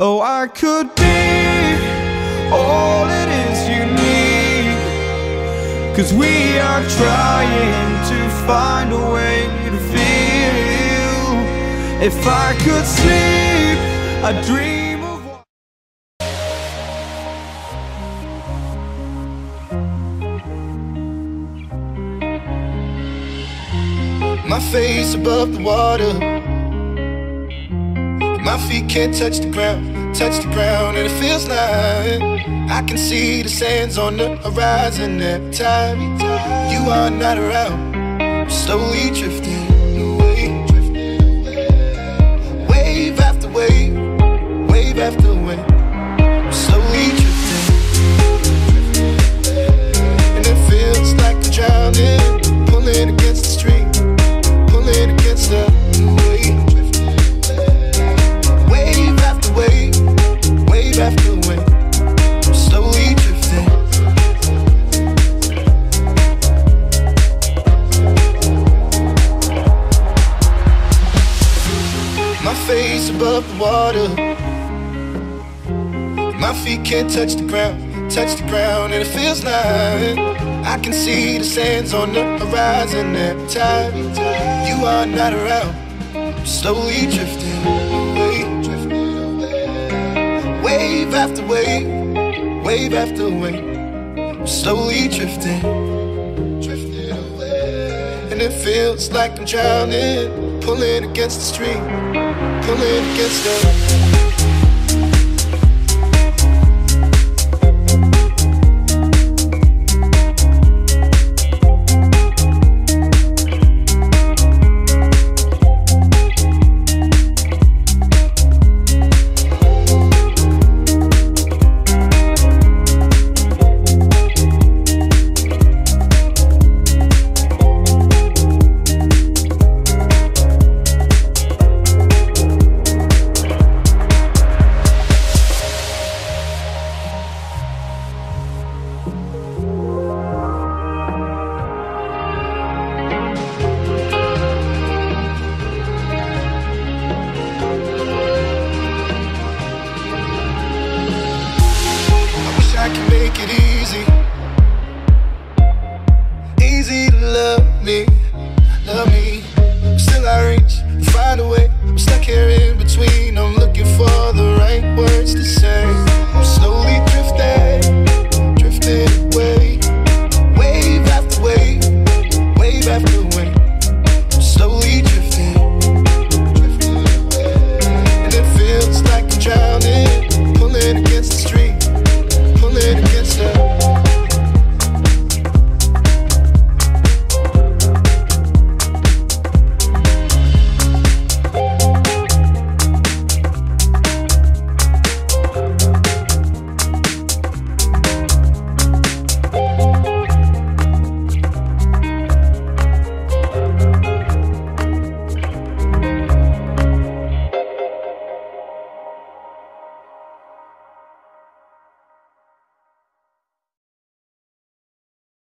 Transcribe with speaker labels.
Speaker 1: Oh, I could be all it is you need, 'cause we are trying to find a way to feel. If I could sleep, I'd dream of
Speaker 2: my face above the water, my feet can't touch the ground, and it feels like I can see the sands on the horizon every time you are not around. I'm slowly drifting away, wave after wave, wave after wave. I'm slowly drifting, and it feels like I'm drowning, pulling against the stream, pulling against the wave. Wave after wave, wave after wave, I'm slowly drifting. My face above the water, my feet can't touch the ground, and it feels like I can see the sands on the horizon every time you are not around. I'm slowly drifting away, wave after wave, wave after wave. I'm slowly drifting, and it feels like I'm drowning, pulling against the stream, pulling against the. I can make it easy.